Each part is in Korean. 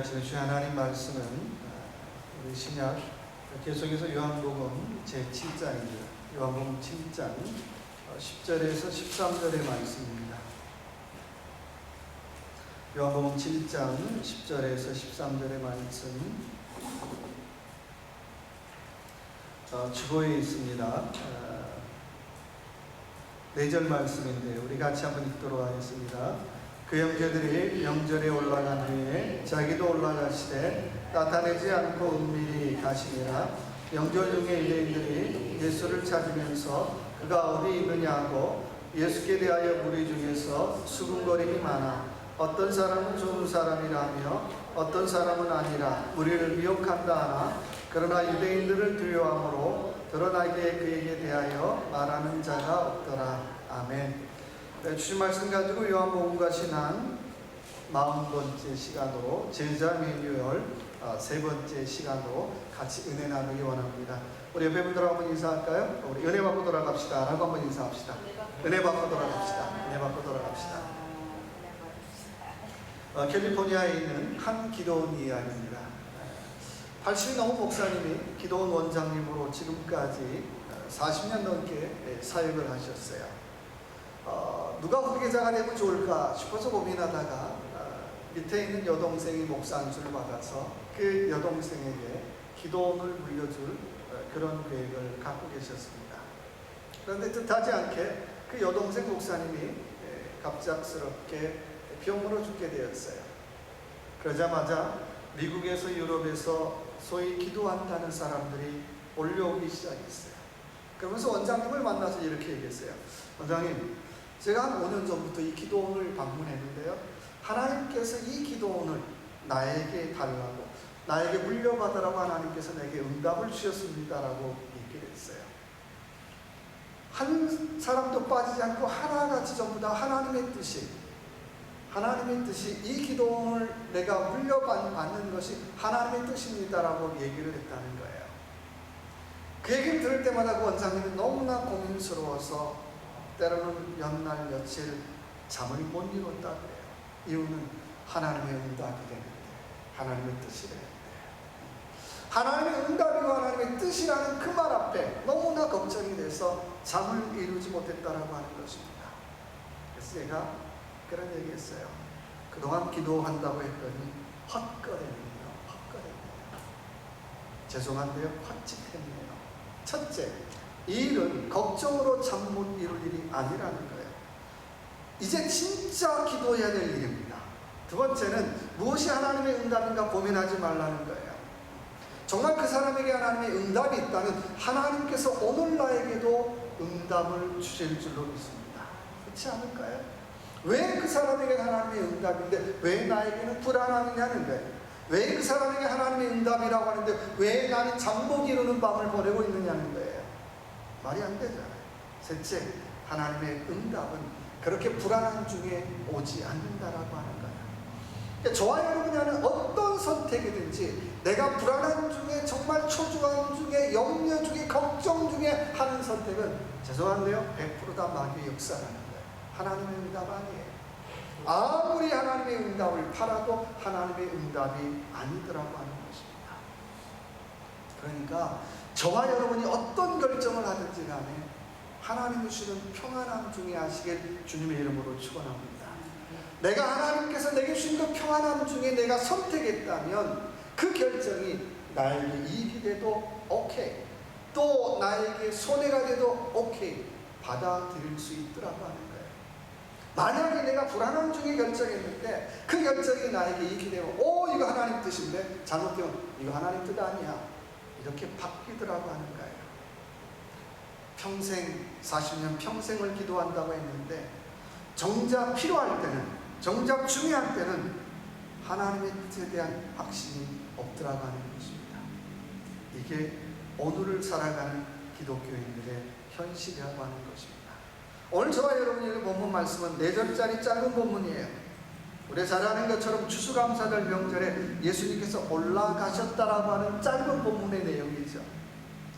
주의 하나님 말씀은 우리 신약 계속해서 요한복음 제7장입니다. 요한복음 7장 10절에서 13절의 말씀입니다. 요한복음 7장 10절에서 13절의 말씀 주보에 있습니다. 4절 말씀인데 우리 같이 한번 읽도록 하겠습니다. 그 형제들이 명절에 올라간 후에 자기도 올라가시되 나타내지 않고 은밀히 가시니라. 명절 중에 유대인들이 예수를 찾으면서 그가 어디 있느냐고 예수께 대하여 무리 중에서 수군거림이 많아 어떤 사람은 좋은 사람이라며 어떤 사람은 아니라 무리를 미혹한다 하나 그러나 유대인들을 두려워함으로 드러나게 그에게 대하여 말하는 자가 없더라. 아멘. 주신 말씀 가지고 요한복음과 신앙 40번째 시간으로 제자 매뉴얼 3번째 시간으로 같이 은혜 나누기 원합니다. 우리 옆에 분들하고 한번 인사할까요? 우리 은혜 받고 돌아갑시다 라고 한번 인사합시다. 은혜 받고 돌아갑시다. 은혜 받고 돌아갑시다. 캘리포니아에 있는 한 기도원 이야기입니다. 80이 넘은 목사님이 기도원 원장님으로 지금까지 40년 넘게 사역을 하셨어요. 누가 후계자가 되면 좋을까 싶어서 고민하다가 밑에 있는 여동생이 목사 안수를 받아서 그 여동생에게 기도원을 물려줄 그런 계획을 갖고 계셨습니다. 그런데 뜻하지 않게 그 여동생 목사님이 갑작스럽게 병으로 죽게 되었어요. 그러자마자 미국에서 유럽에서 소위 기도한다는 사람들이 몰려오기 시작했어요. 그러면서 원장님을 만나서 이렇게 얘기했어요. 원장님, 제가 한 5년 전부터 이 기도원을 방문했는데요. 하나님께서 이 기도원을 나에게 달라고, 나에게 물려받으라고 하나님께서 내게 응답을 주셨습니다라고 얘기를 했어요. 한 사람도 빠지지 않고 하나같이 전부 다 하나님의 뜻이 이 기도원을 내가 물려받는 것이 하나님의 뜻입니다라고 얘기를 했다는 거예요. 그 얘기를 들을 때마다 그 원장님이 너무나 고민스러워서 때로는 몇 날 며칠 잠을 못 이뤘다 그래요. 이유는 하나님의 응답이 되는데, 하나님의 뜻이 되는데, 하나님의 응답이고 하나님의 뜻이라는 그 말 앞에 너무나 걱정이 돼서 잠을 이루지 못했다라고 하는 것입니다. 그래서 제가 그런 얘기했어요. 그동안 기도한다고 했더니 헛거리네요. 죄송한데요, 헛짓했네요. 첫째, 이 일은 걱정으로 잠 못 이룰 일이 아니라는 거예요. 이제 진짜 기도해야 될 일입니다. 두 번째는 무엇이 하나님의 응답인가 고민하지 말라는 거예요. 정말 그 사람에게 하나님의 응답이 있다면 하나님께서 오늘 나에게도 응답을 주실 줄로 믿습니다. 그렇지 않을까요? 왜 그 사람에게 하나님의 응답인데 왜 나에게는 불안함이냐는 거예요. 왜 그 사람에게 하나님의 응답이라고 하는데 왜 나는 잠 못 이루는 밤을 보내고 있느냐는 거예요. 말이 안 되잖아요. 셋째, 하나님의 응답은 그렇게 불안한 중에 오지 않는다라고 하는 거예요. 그러니까 저와 여러분이 하는 어떤 선택이든지 내가 불안한 중에 정말 초조한 중에 염려 중에 걱정 중에 하는 선택은 죄송한데요 100% 다 마귀의 역사라는 거예요. 하나님의 응답 아니에요. 아무리 하나님의 응답을 팔아도 하나님의 응답이 아니더라고 하는 것입니다. 그러니까 저와 여러분이 어떤 결정을 하든지 간에 하나님이 주시는 평안함 중에 하시길 주님의 이름으로 축원합니다. 내가 하나님께서 내게 주신 그 평안함 중에 내가 선택했다면 그 결정이 나에게 이익이 돼도 오케이, 또 나에게 손해가 돼도 오케이, 받아들일 수 있더라고 하는 거예요. 만약에 내가 불안함 중에 결정했는데 그 결정이 나에게 이익이 되면 이거 하나님 뜻인데 잘못되면 이거 하나님 뜻 아니야, 이렇게 바뀌더라고 하는 거예요. 평생 40년 평생을 기도한다고 했는데 정작 필요할 때는, 정작 중요할 때는 하나님의 뜻에 대한 확신이 없더라고 하는 것입니다. 이게 오늘을 살아가는 기독교인들의 현실이라고 하는 것입니다. 오늘 저와 여러분이 본문 말씀은 4절짜리 짧은 본문이에요. 우리 잘 아는 것처럼 추수감사절 명절에 예수님께서 올라가셨다라고 하는 짧은 본문의 내용이죠.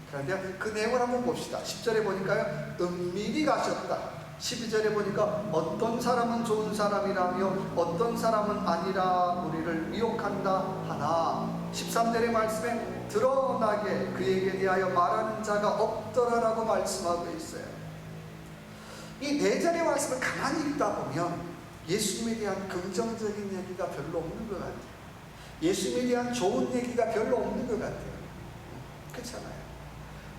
그런데 그 내용을 한번 봅시다. 10절에 보니까요, 은밀히 가셨다. 12절에 보니까 어떤 사람은 좋은 사람이라며 어떤 사람은 아니라 우리를 미혹한다 하나 13절의 말씀에 드러나게 그에게 대하여 말하는 자가 없더라라고 말씀하고 있어요. 이 4절의 말씀을 가만히 읽다 보면 예수님에 대한 긍정적인 얘기가 별로 없는 것 같아요. 예수님에 대한 좋은 얘기가 별로 없는 것 같아요. 그렇잖아요.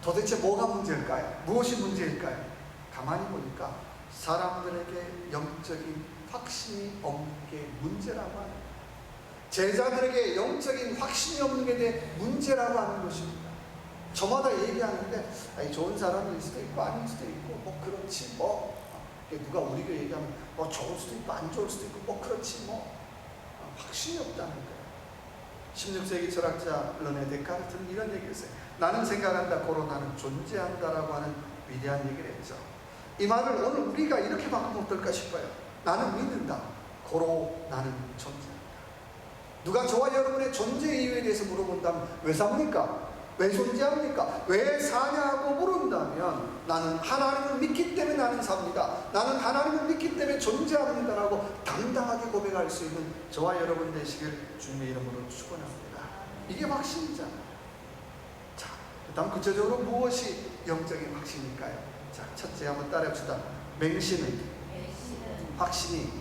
도대체 뭐가 문제일까요? 무엇이 문제일까요? 가만히 보니까 사람들에게 영적인 확신이 없는 게 문제라고 하는 거예요. 제자들에게 영적인 확신이 없는 게 대해 문제라고 하는 것입니다. 저마다 얘기하는데 좋은 사람일 수도 있고 아닐 수도 있고 뭐 그렇지 뭐 누가 우리 교회 얘기하면 뭐 좋을 수도 있고 안 좋을 수도 있고 뭐 그렇지 뭐 확신이 없다는 거예요. 16세기 철학자 르네 데카르트는 이런 얘기를 했어요. 나는 생각한다 고로 나는 존재한다라고 하는 위대한 얘기를 했죠. 이 말을 오늘 우리가 이렇게 바꾸면 어떨까 싶어요. 나는 믿는다 고로 나는 존재한다. 누가 저와 여러분의 존재 이유에 대해서 물어본다면 왜 삽니까? 왜 존재합니까? 왜 사냐고 물은다면 나는 하나님을 믿기 때문에 나는 삽니다. 나는 하나님을 믿기 때문에 존재합니다라고 당당하게 고백할 수 있는 저와 여러분 되시길 주님의 이름으로 축원합니다. 이게 확신이잖아요. 자, 그 다음 구체적으로 무엇이 영적인 확신일까요? 자, 첫째 한번 따라합시다. 맹신은 확신이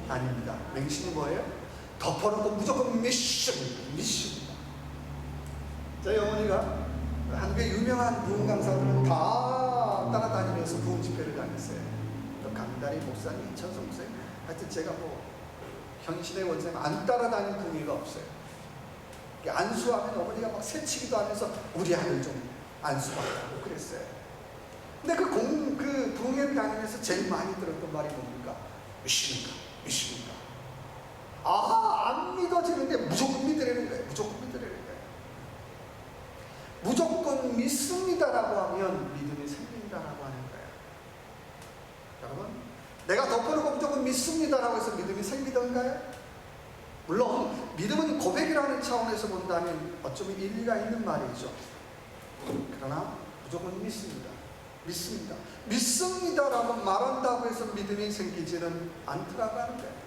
아닙니다. 맹신이 뭐예요? 덮어놓고 무조건 미션입니다. 저희 어머니가 한국의 유명한 부흥 강사들은 다 따라다니면서 부흥 집회를 다녔어요. 또 강다리 목사님, 이천성 목사님, 하여튼 제가 뭐 현신의 원장님 안 따라다니는 분위기가 없어요. 안수하면 어머니가 막 새치기도 하면서 우리 아들 좀 안수받고 그랬어요. 근데 그 부흥회를 다니면서 제일 많이 들었던 말이 뭡니까? 믿습니까? 안 믿어지는데 무조건 믿으려는 거예요. 무조건 믿으려는 거예요. 무조건 믿습니다라고 하면 믿음이 생긴다라고 하는 거예요. 여러분, 내가 덮어놓고 무조건 믿습니다라고 해서 믿음이 생기던가요? 물론 믿음은 고백이라는 차원에서 본다면 어쩌면 일리가 있는 말이죠. 그러나 무조건 믿습니다라고 말한다고 해서 믿음이 생기지는 않더라고 하는 거예요.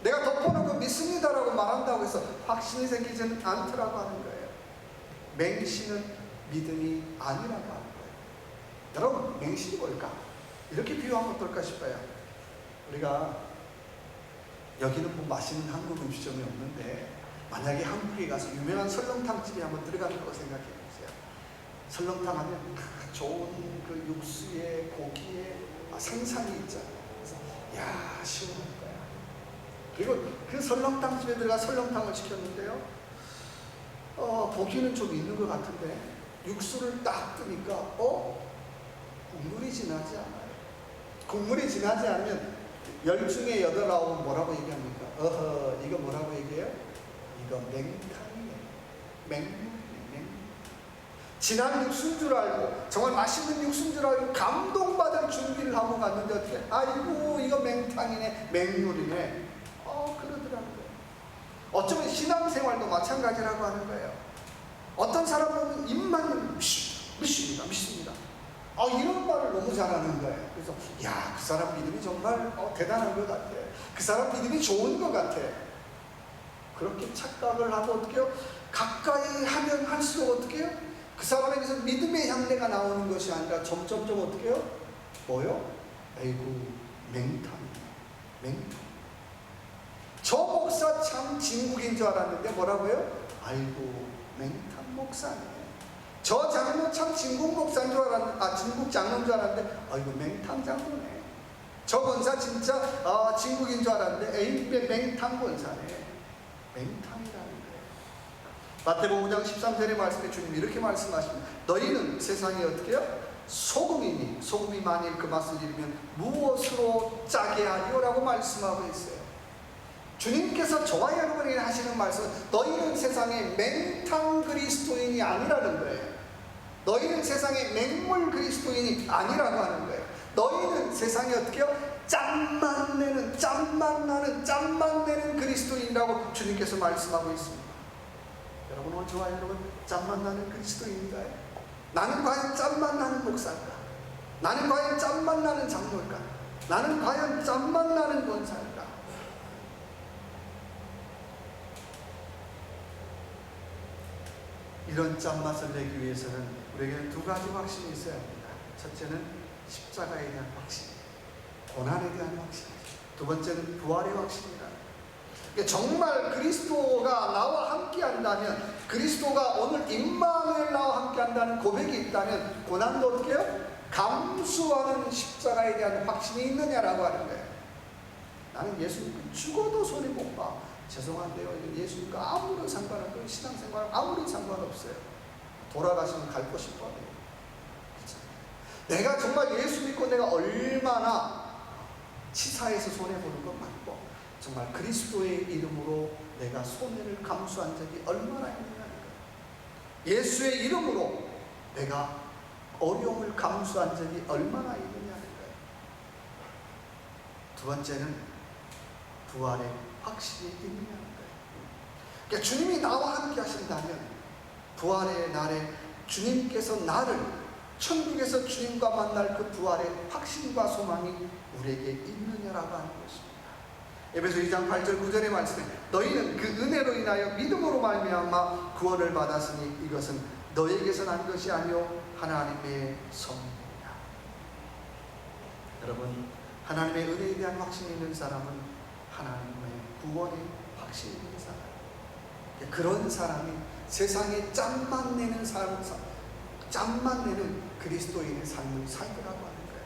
내가 덮어놓고 믿습니다라고 말한다고 해서 확신이 생기지는 않더라고 하는 거예요. 맹신은 믿음이 아니라고 하는 거예요. 여러분, 맹신이 뭘까? 이렇게 비유하면 어떨까 싶어요. 우리가 여기는 뭐 맛있는 한국 음식점이 없는데 만약에 한국에 가서 유명한 설렁탕집에 한번 들어간다고 생각해 보세요. 설렁탕 하면 좋은 그 육수에 고기에 생선이 있잖아요. 그래서 야, 시원할 거야. 그리고 그 설렁탕 집에 들어가 설렁탕을 시켰는데요. 고기는 좀 있는 것 같은데 육수를 딱 뜨니까 국물이 진하지 않아요. 국물이 진하지 않으면 10 중에 8, 9은 뭐라고 얘기합니까? 이거 뭐라고 얘기해요? 이거 맹탕이네. 맹탕. 진한 육수인 줄 알고 정말 맛있는 육수인 줄 알고 감동받을 준비를 하고 갔는데 어떻게 아이고 이거 맹탕이네, 맹물이네. 그러더라는 거예요. 어쩌면 신앙생활도 마찬가지라고 하는 거예요. 어떤 사람은 입만 믿습니다. 이런 말을 너무 잘하는 거예요. 그래서 야, 그 사람 믿음이 정말 대단한 것 같아. 그 사람 믿음이 좋은 것 같아. 그렇게 착각을 하고 어떻게 해요? 가까이 하면 할수록 어떻게 해요? 그 사람에게서 믿음의 향내가 나오는 것이 아니라 점점점 어떻게 해요? 뭐요? 아이고 맹탕. 저 목사 참 진국인 줄 알았는데 뭐라고요? 아이고 맹탕 목사네. 저 장로 참 진국 목사인 줄 알았는데 진국 장로인 줄 알았는데 아이고 맹탕 장로네. 저 권사 진짜 진국인 줄 알았는데 에이 맹탕 권사네. 맹탕이라는 거예요. 마태복음 5장 13절의 말씀에 주님이 이렇게 말씀하십니다. 너희는 세상에 어떻게 해요? 소금이니 소금이 만일 그 맛을 잃으면 무엇으로 짜게 하리요? 라고 말씀하고 있어요. 주님께서 저와 여러분에게 하시는 말씀은 너희는 세상의 맹탕 그리스도인이 아니라는 거예요. 너희는 세상의 맹물 그리스도인이 아니라고 하는 거예요. 너희는 세상에 어떻게 해요? 짬만 내는 그리스도인이라고 주님께서 말씀하고 있습니다. 여러분, 오늘 저와 여러분 짬만 나는 그리스도인인가요? 나는 과연 짬만 나는 목사인가? 나는 과연 짬만 나는 장로일까? 나는 과연 짠맛 나는 권사일까? 이런 짠맛을 내기 위해서는 우리에게는 두 가지 확신이 있어야 합니다. 첫째는 십자가에 대한 확신, 고난에 대한 확신. 두 번째는 부활의 확신이라. 정말 그리스도가 나와 함께 한다면, 그리스도가 오늘 임마누엘 나와 함께 한다는 고백이 있다면 고난도 어떻게 해요? 감수하는 십자가에 대한 확신이 있느냐라고 하는 거예요. 나는 예수님 죽어도 손해 못 봐. 죄송한데요, 예수님과 아무런 상관없고 신앙생활 아무런 상관없어요. 돌아가시면 갈 곳이 뻔해요. 내가 정말 예수 믿고 내가 얼마나 치사해서 손해보는 건 맞고, 정말 그리스도의 이름으로 내가 손해를 감수한 적이 얼마나 있느냐는 거예요. 예수의 이름으로 내가 어려움을 감수한 적이 얼마나 있느냐는 거예요. 두 번째는 부활의 확신이 있느냐는 거예요. 그러니까 주님이 나와 함께 하신다면, 부활의 날에 주님께서 나를 천국에서 주님과 만날 그 부활의 확신과 소망이 우리에게 있느냐라고 하는 것입니다. 에베소 2장 8절 9절의 말씀에 너희는 그 은혜로 인하여 믿음으로 말미암아 구원을 받았으니 이것은 너에게서 난 것이 아니요 하나님의 선물이다. 여러분, 하나님의 은혜에 대한 확신이 있는 사람은 하나님의 구원의 확신이 있는 사람, 그런 사람이 세상에 짬만 내는 삶, 짬만 내는 그리스도인의 삶을 살더라고 하는 거예요.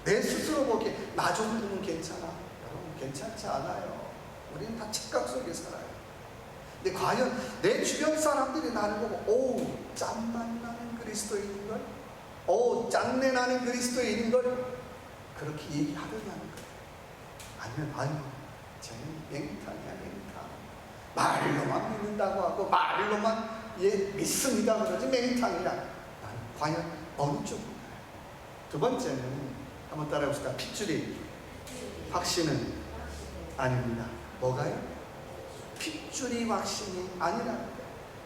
내 스스로 보기에 나 정도는 괜찮아. 여러분, 괜찮지 않아요. 우리는 다 착각 속에 살아요. 근데 과연 내 주변 사람들이 나를 보고 오, 짬만 나는 그리스도인인걸? 오, 짠내 나는 그리스도인인걸? 그렇게 얘기하느냐는 거예요. 아니면 아유, 쟤는 맹탕이야, 맹탕. 말로만 믿는다고 하고 말로만 믿습니다 그러지 맹탕이야. 나는 과연 어느 쪽인가요? 두 번째는 한번 따라해봅시다. 핏줄이 확신은 아닙니다. 뭐가요? 핏줄이 확신이 아니라는 거예요.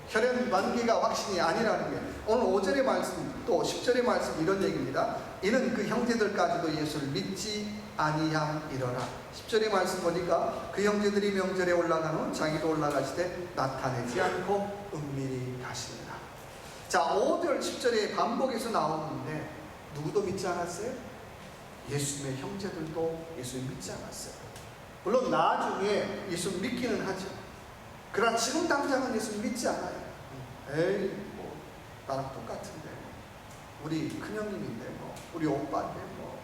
혈연 관계가 확신이 아니라는 거예요. 오늘 5절의 말씀 또 10절의 말씀 이런 얘기입니다. 이는 그 형제들까지도 예수를 믿지 아니함이러라. 10절의 말씀 보니까 그 형제들이 명절에 올라간 후 자기도 올라가시되 나타내지 않고 은밀히 가시니라. 자, 5절 10절에 반복해서 나오는데 누구도 믿지 않았어요? 예수님의 형제들도 예수를 믿지 않았어요. 물론 나중에 예수 믿기는 하죠. 그러나 지금 당장은 예수 믿지 않아요. 에이, 뭐 나랑 똑같은데, 우리 큰형님인데, 뭐 우리 오빠인데, 뭐.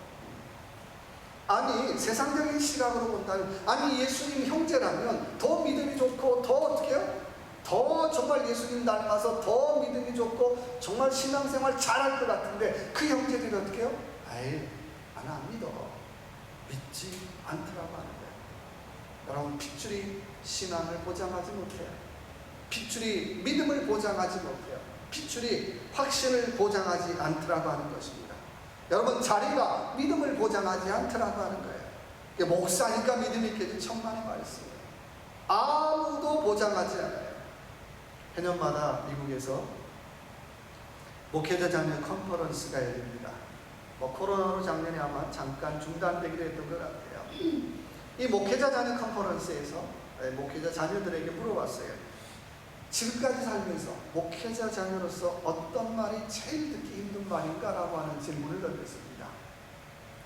아니, 세상적인 시각으로 본다면, 아니 예수님 형제라면 더 믿음이 좋고 더 어떻게 해요? 더 정말 예수님 닮아서 더 믿음이 좋고 정말 신앙생활 잘할 것 같은데 그 형제들이 어떻게 해요? 에이, 나는 안 믿어. 믿지 않더라고 하는 거예요. 여러분, 핏줄이 신앙을 보장하지 못해요. 핏줄이 믿음을 보장하지 못해요. 핏줄이 확신을 보장하지 않더라고 하는 것입니다. 여러분, 자리가 믿음을 보장하지 않더라고 하는 거예요. 목사니까 믿음이 있겠지, 천만의 말씀이에요. 아무도 보장하지 않아요. 해년마다 미국에서 목회자 자녀 컨퍼런스가 열립니다. 코로나로 작년에 아마 잠깐 중단되기도 했던 것 같아요. 이 목회자 자녀 컨퍼런스에서 목회자 자녀들에게 물어봤어요. 지금까지 살면서 목회자 자녀로서 어떤 말이 제일 듣기 힘든 말인가? 라고 하는 질문을 던졌습니다.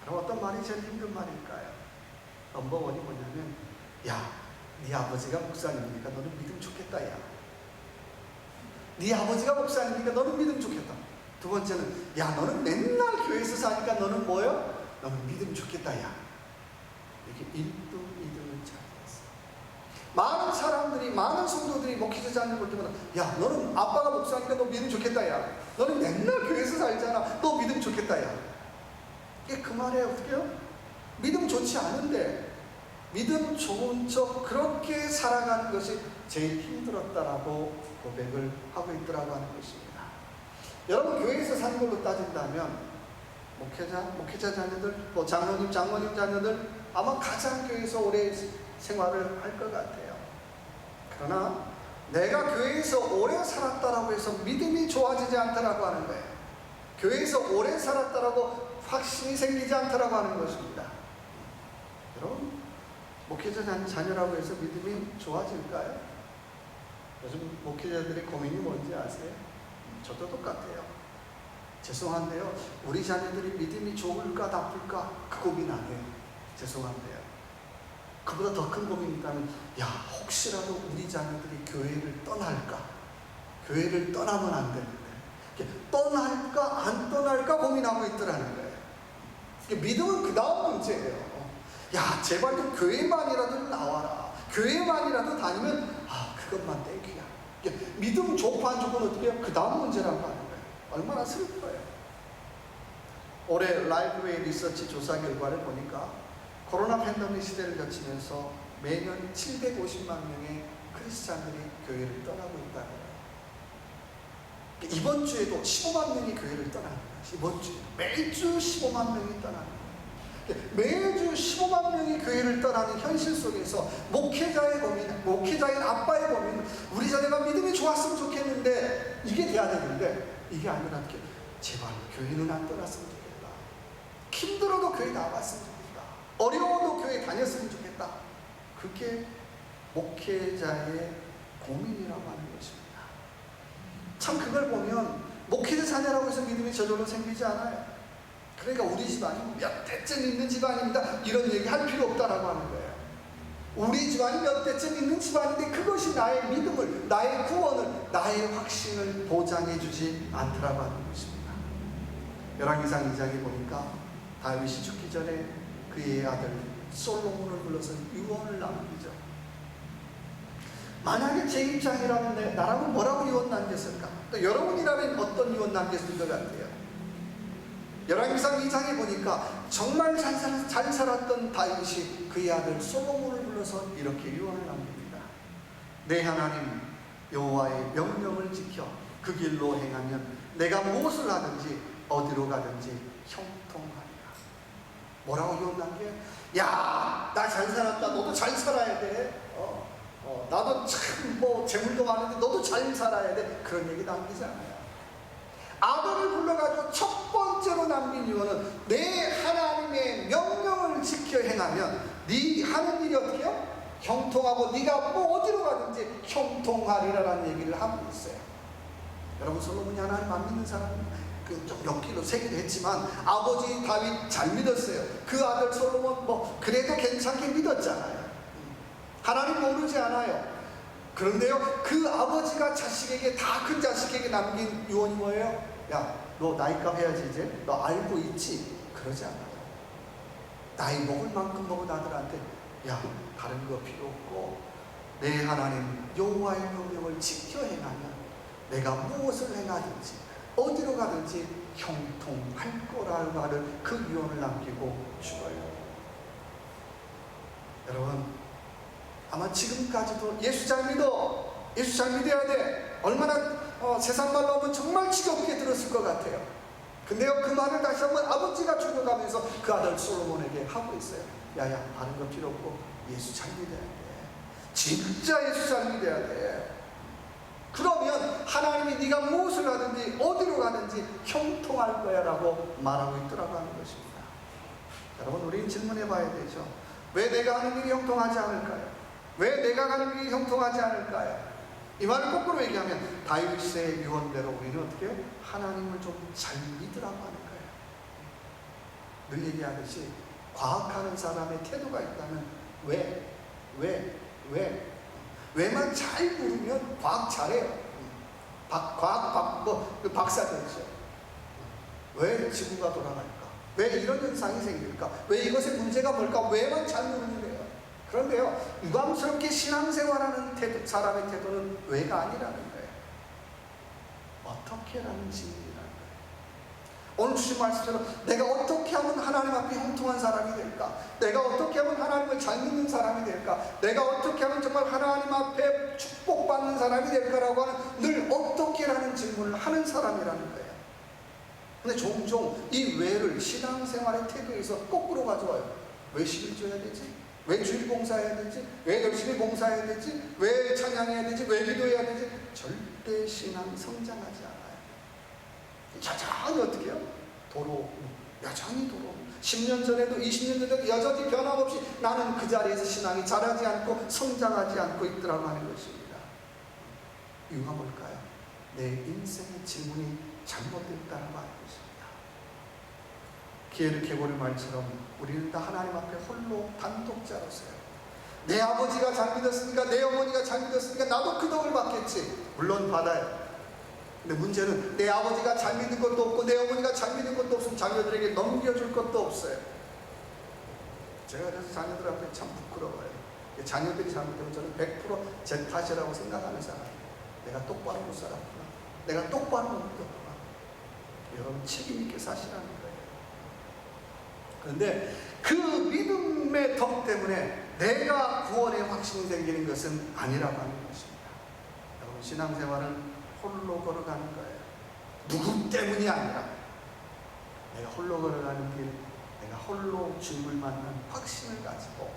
그럼 어떤 말이 제일 힘든 말일까요? 넘버원이 뭐냐면, 야, 네 아버지가 목사님이니까 너는 믿음 좋겠다, 야. 네 아버지가 목사님이니까 너는 믿음 좋겠다. 두 번째는, 야, 너는 맨날 교회에서 사니까 너는 뭐요? 너는 믿음 좋겠다, 야. 이렇게 1등, 2등을 차지했어. 많은 사람들이, 많은 성도들이 목회자 자녀를 볼 때마다, 야, 너는 아빠가 목사니까 너 믿음 좋겠다, 야. 너는 맨날 교회에서 살잖아. 너 믿음 좋겠다, 야. 이게 그 말에 어떻게 해요? 믿음 좋지 않은데 믿음 좋은 척 그렇게 살아가는 것이 제일 힘들었다라고 고백을 하고 있더라고 하는 것입니다. 여러분, 교회에서 사는 걸로 따진다면 목회자 자녀들, 뭐 장로님 자녀들 아마 가장 교회에서 오래 생활을 할 것 같아요. 그러나 내가 교회에서 오래 살았다라고 해서 믿음이 좋아지지 않다라고 하는 거예요. 교회에서 오래 살았다라고 확신이 생기지 않더라고 하는 것입니다. 여러분, 목회자 자녀라고 해서 믿음이 좋아질까요? 요즘 목회자들의 고민이 뭔지 아세요? 저도 똑같아요. 죄송한데요, 우리 자녀들이 믿음이 좋을까 나쁠까 그 고민 안 해요. 죄송한데요. 그보다 더 큰 고민이 있다면, 야, 혹시라도 우리 자녀들이 교회를 떠날까? 교회를 떠나면 안 되는데 떠날까 안 떠날까 고민하고 있더라는 거예요. 믿음은 그 다음 문제예요. 야, 제발 좀 교회만이라도 나와라. 교회만이라도 다니면 그것만 땡큐야. 믿음 좋고 안 좋고는 어떻게 해요? 그 다음 문제라고 하는 거예요. 얼마나 슬퍼요. 올해 라이브웨이 리서치 조사 결과를 보니까 코로나 팬데믹 시대를 거치면서 매년 750만 명의 크리스찬들이 교회를 떠나고 있다는 거예요. 이번 주에도 15만 명이 교회를 떠나는 거예요. 이번 주에 매주 15만 명이 떠나는 거예요. 매주 15만 명이 교회를 떠나는 현실 속에서 목회자의 고민, 목회자인 아빠의 고민, 우리 자녀가 믿음이 좋았으면 좋겠는데 이게 돼야 되는데 이게 아니라 제발 교회는 안 떠났으면 좋겠다. 힘들어도 교회 나왔으면 좋겠다. 어려워도 교회 다녔으면 좋겠다. 그게 목회자의 고민이라고 하는 것입니다. 참 그걸 보면 목회자 자녀라고 해서 믿음이 저절로 생기지 않아요. 그러니까 우리 집안이 몇 대째 믿는 집안입니다, 이런 얘기 할 필요 없다라고 하는 거예요. 우리 집안이 몇 대째 믿는 집안인데 그것이 나의 믿음을, 나의 구원을, 나의 확신을 보장해 주지 않더라고 하는 것입니다. 열왕기상 2장에 보니까 다윗이 죽기 전에 그의 아들 솔로몬을 불러서 유언을 남기죠. 만약에 제 입장이라면 나라면 뭐라고 유언 남겼을까? 또 여러분이라면 어떤 유언 남겼을 것 같아요? 열왕기상 2장에 보니까 정말 잘 살았던 다윗이 그의 아들 솔로몬을 불러서 이렇게 유언을 남깁니다. 내 하나님 여호와의 명령을 지켜 그 길로 행하면 내가 무엇을 하든지 어디로 가든지 형통하리라. 뭐라고 유언 남겨요? 야, 나 잘 살았다, 너도 잘 살아야 돼. 나도 참 재물도 많은데 너도 잘 살아야 돼. 그런 얘기 남기지 않아요. 아들을 불러가지고 첫 번째로 남긴 유언은 내 하나님의 명령을 지켜 행하면 네 하는 일이 어떻게 해요? 형통하고 네가 어디로 가든지 형통하리라는 얘기를 하고 있어요. 여러분, 솔로몬이 하나님 안 믿는 사람입니다. 좀 엮기도 세기도 했지만 아버지 다윗 잘 믿었어요. 그 아들 솔로몬 그래도 괜찮게 믿었잖아요. 하나님 모르지 않아요. 그런데요, 그 아버지가 자식에게, 다 큰 자식에게 남긴 유언이 뭐예요? 야, 너 나이값 해야지 이제. 너 알고 있지? 그러지 않아요. 나이 먹을 만큼 먹은 아들한테 야, 다른 거 필요 없고 내 하나님 여호와의 명령을 지켜 행하면 내가 무엇을 행하든지 어디로 가든지 형통할 거라고 하는 그 유언을 남기고 죽어요. 여러분, 아마 지금까지도 예수 잘 믿어, 예수 잘 믿어야 돼, 얼마나 세상 말로 하면 정말 지겹게 들었을 것 같아요. 근데요, 그 말을 다시 한번 아버지가 죽어가면서 그 아들 솔로몬에게 하고 있어요. 야야, 다른 거 필요 없고 예수 잘 믿어야 돼. 진짜 예수 잘 믿어야 돼. 그러면 하나님이 네가 무엇을 하든지 어디로 가든지 형통할 거야 라고 말하고 있더라고 하는 것입니다. 여러분, 우리는 질문해 봐야 되죠. 왜 내가 하는 일이 형통하지 않을까요? 왜 내가 가는 길이 형통하지 않을까요? 이 말을 거꾸로 얘기하면 다윗의 유언대로 우리는 어떻게 해요? 하나님을 좀 잘 믿으라고 하는 거예요. 늘 얘기하듯이 과학하는 사람의 태도가 있다면 왜만 잘 물으면 과학 잘해요. 박사들이죠. 왜 지구가 돌아갈까? 왜 이런 현상이 생길까? 왜 이것의 문제가 뭘까? 왜만 잘 물으면 돼요. 그런데요, 유감스럽게 신앙생활하는 사람의 태도는 왜가 아니라는 거예요. 어떻게라는 질문이라는 거예요. 오늘 주신 말씀처럼 내가 어떻게 하면 하나님 앞에 형통한 사람이 될까? 내가 어떻게 하면 하나님을 잘 믿는 사람이 될까? 내가 어떻게 하면 정말 하나님 앞에 축복받는 사람이 될까라고 하는 늘 어떻게라는 질문을 하는 사람이라는 거예요. 근데 종종 이 왜를 신앙생활의 태도에서 거꾸로 가져와요. 왜 11조 해야 되지? 왜 주일 봉사해야 되지? 왜 열심히 봉사해야 되지? 왜 찬양해야 되지? 왜 기도해야 되지? 절대 신앙 성장하지 않아요. 천천히 어떻게 해요? 도로 여전히 돌아옵니다. 10년 전에도 20년 전에도 여전히 변함없이 나는 그 자리에서 신앙이 자라지 않고 성장하지 않고 있더라고 하는 것입니다. 이유가 뭘까요? 내 인생의 질문이 잘못됐다는 하는 것입니다. 기회를 개고리 말처럼 우리는 다 하나님 앞에 홀로 단독자로서요. 내 아버지가 잘 믿었으니까, 내 어머니가 잘 믿었으니까 나도 그 덕을 받겠지. 물론 받아요. 근데 문제는 내 아버지가 잘 믿는 것도 없고 내 어머니가 잘 믿는 것도 없으면 자녀들에게 넘겨줄 것도 없어요. 제가 그래서 자녀들 앞에 참 부끄러워요. 자녀들이 잘못되면 저는 100% 제 탓이라고 생각하는 사람이에요. 내가 똑바로 못 살았구나, 내가 똑바로 못 믿었구나. 여러분 책임 있게 사시라는 거예요. 그런데 그 믿음의 덕 때문에 내가 구원의 확신이 생기는 것은 아니라고 하는 것입니다. 여러분 신앙생활은 홀로 걸어가는 거예요. 누구 때문이 아니라 내가 홀로 걸어가는 길, 내가 홀로 주님을 만난 확신을 가지고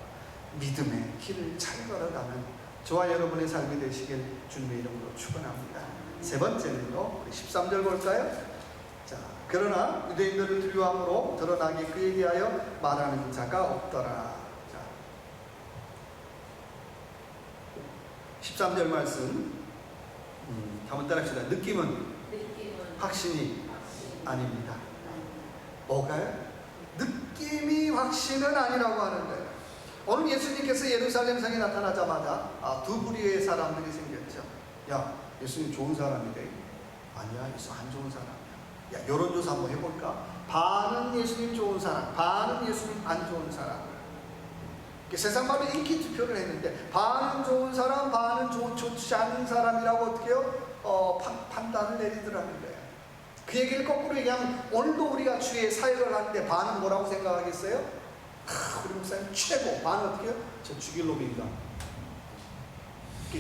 믿음의 길을 잘 걸어가는 저와 여러분의 삶이 되시길 주님의 이름으로 축원합니다. 세 번째는요, 우리 13절 볼까요? 자, 그러나 유대인들을 두려워함으로 드러나게 그에 대하여 말하는 자가 없더라. 자, 13절 말씀 한번 따라합시다. 느낌은 확신이 아닙니다. 뭐가요? 느낌이 확신은 아니라고 하는 거예요. 오늘 예수님께서 예루살렘성에 나타나자마자 두 부류의 사람들이 생겼죠. 야, 예수님 좋은 사람이래. 아니야, 예수 안 좋은 사람이야. 야, 여론조사 한번 해볼까? 반은 예수님 좋은 사람, 반은 예수님 안 좋은 사람. 세상 말로 인기 투표를 했는데 반은 좋은 사람, 반은 좋지 않은 사람이라고 어떻게 해요? 판단을 내리더라는 거예요. 그 얘기를 거꾸로 얘기하면 오늘도 우리가 주의 사역을 하는데 반은 뭐라고 생각하겠어요? 우리 목사님 최고. 반은 어떻게 해요? 저 죽일 놈인가.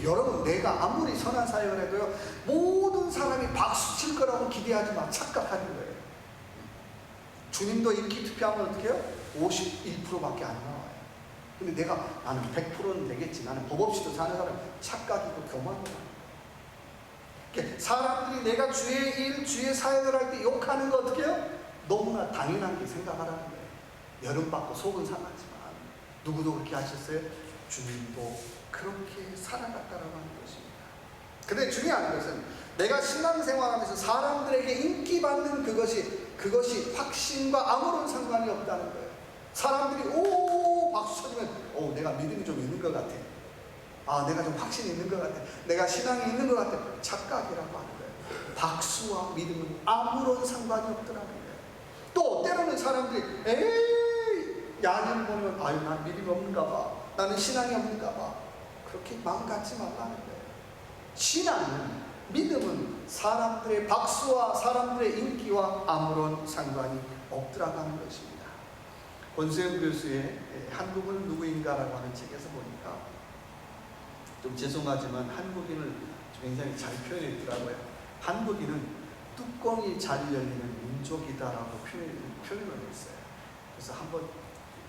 여러분 내가 아무리 선한 사역을 해도요, 모든 사람이 박수 칠 거라고 기대하지 마. 착각하는 거예요. 주님도 인기 투표하면 어떻게 해요? 51%밖에 안 나와요. 근데 나는 100%는 되겠지. 나는 법 없이도 사는 사람. 착각이고 교만이야. 사람들이 내가 주의 일, 주의 사역을 할 때 욕하는 거 어떻게 해요? 너무나 당연한 게 생각하라는 거예요. 여름받고 속은 상하지만 누구도 그렇게 하셨어요? 주님도 그렇게 살아갔다라고 하는 것입니다. 근데 중요한 것은 내가 신앙생활하면서 사람들에게 인기받는 그것이 확신과 아무런 상관이 없다는 거예요. 사람들이 오 박수 쳐주면 내가 믿음이 좀 있는 것 같아. 내가 좀 확신이 있는 것 같아. 내가 신앙이 있는 것 같아. 착각이라고 하는 거예요. 박수와 믿음은 아무런 상관이 없더라는 거예요. 또 때로는 사람들이 야인을 보면 난 믿음이 없는가 봐. 나는 신앙이 없는가 봐. 그렇게 마음 갖지 말라는 거예요. 신앙은, 믿음은 사람들의 박수와 사람들의 인기와 아무런 상관이 없더라고 하는 것입니다. 권수영 교수의 한국은 누구인가라고 하는 책에서 보니까 좀 죄송하지만 한국인을 굉장히 잘 표현했더라고요. 한국인은 뚜껑이 잘 열리는 민족이다라고 표현을 했어요. 그래서 한번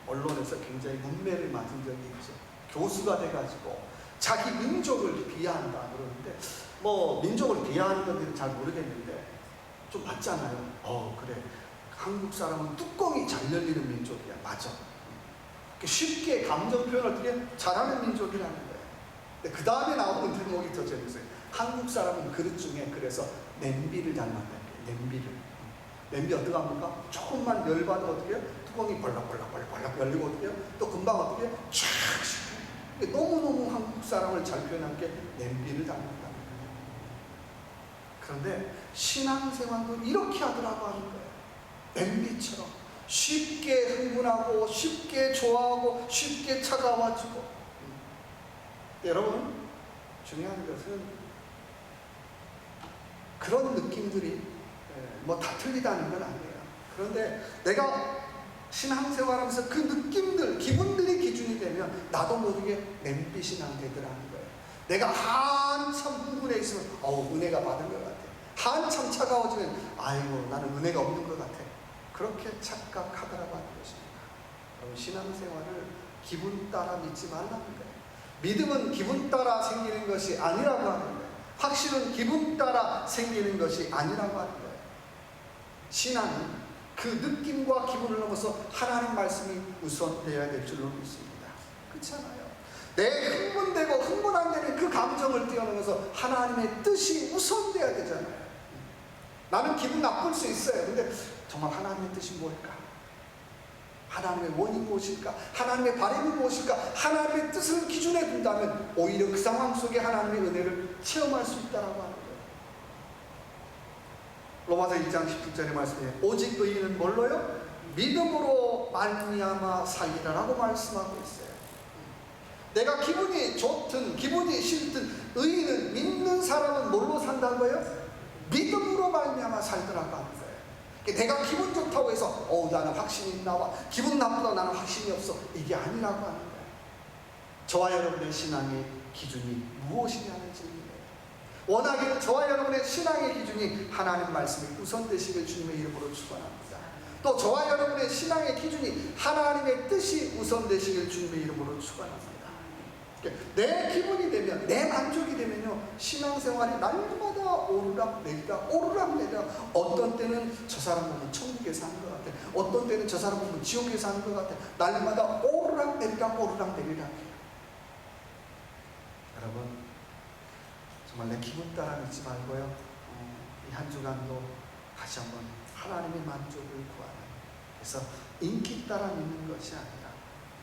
언론에서 굉장히 문매를 맞은 적이 있죠. 교수가 돼가지고 자기 민족을 비하한다 그러는데 민족을 비하하는 건지는 잘 모르겠는데 좀 맞잖아요. 그래. 한국 사람은 뚜껑이 잘 열리는 민족이야. 맞아. 쉽게 감정 표현을 어떻게 잘하는 민족이라는 거예요. 근데 그 다음에 나오는 대목이 더 재밌어요. 한국 사람은 그릇 중에 그래서 냄비를 닮았다는 거예요. 냄비 어떻게 합니까? 조금만 열받으면 어떻게 해요? 뚜껑이 벌락벌락 열리고 어떻게 해요? 또 금방 어떻게 해요? 촥! 너무너무 한국 사람을 잘 표현한 게 냄비를 닮았다는 거예요. 그런데 신앙생활도 이렇게 하더라고 하는 거예요. 냄비처럼 쉽게 흥분하고 쉽게 좋아하고 쉽게 차가워지고. 여러분 중요한 것은 그런 느낌들이 다 틀리다는 건 아니에요. 그런데 내가 신앙생활하면서 그 느낌들, 기분들이 기준이 되면 나도 모르게 냄비 신앙 되더라는 거예요. 내가 한참 흥분해 있으면 은혜가 받은 것 같아. 한참 차가워지면 아이고 나는 은혜가 없는 것 같아. 그렇게 착각하더라고 하는 것입니다. 신앙생활을 기분 따라 믿지 말라는 거예요. 믿음은 기분 따라 생기는 것이 아니라고 하는 거예요. 확신은 기분 따라 생기는 것이 아니라고 하는 거예요. 신앙은 그 느낌과 기분을 넘어서 하나님 말씀이 우선되어야 될 줄로 믿습니다. 그렇지 않아요? 내 흥분되고 흥분 안 되는 그 감정을 뛰어넘어서 하나님의 뜻이 우선돼야 되잖아요. 나는 기분 나쁠 수 있어요. 근데 정말 하나님의 뜻이 뭘까? 하나님의 원이 무엇일까? 하나님의 바람이 무엇일까? 하나님의 뜻을 기준에 둔다면 오히려 그 상황 속에 하나님의 은혜를 체험할 수 있다라고 하는 거예요. 로마서 2장 17절의 말씀에 오직 의인은 뭘로요? 믿음으로 말미암아 살리라라고 말씀하고 있어요. 내가 기분이 좋든 기분이 싫든 의인은, 믿는 사람은 뭘로 산다는 거예요? 믿음으로 말미암아 살더라고 하는 거예요. 내가 기분 좋다고 해서 나는 확신이 있나 봐, 기분 나쁘다고 나는 확신이 없어, 이게 아니라고 하는 거예요. 저와 여러분의 신앙의 기준이 무엇이냐는 질문이에요. 원하기는 저와 여러분의 신앙의 기준이 하나님 말씀이 우선되시길 주님의 이름으로 축원합니다. 또 저와 여러분의 신앙의 기준이 하나님의 뜻이 우선되시길 주님의 이름으로 축원합니다. 내 기분이 되면, 내 만족이 되면요, 신앙생활이 날마다 오르락내리락. 어떤 때는 저 사람 보면 천국에서 하는 것 같아, 어떤 때는 저 사람 보면 지옥에서 하는 것 같아. 날마다 오르락내리락. 여러분, 정말 내 기분 따라 믿지 말고요, 이 한 주간도 다시 한번 하나님의 만족을 구하는, 그래서 인기 따라 믿는 것이 아니라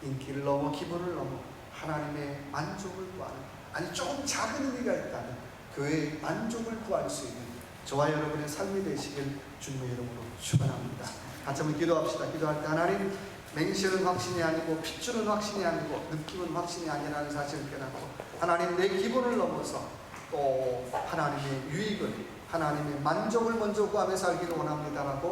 인기를 넘어 기분을 넘어 하나님의 만족을 구하는, 아니 조금 작은 의미가 있다면 교회의 만족을 구할 수 있는 저와 여러분의 삶이 되시길 주님의 이름으로 축원합니다. 같이 한번 기도합시다. 기도할 때 하나님, 맹세는 확신이 아니고 핏줄은 확신이 아니고 느낌은 확신이 아니라는 사실을 깨닫고, 하나님 내 기분을 넘어서 또 하나님의 유익을, 하나님의 만족을 먼저 구하며 살기를 원합니다라고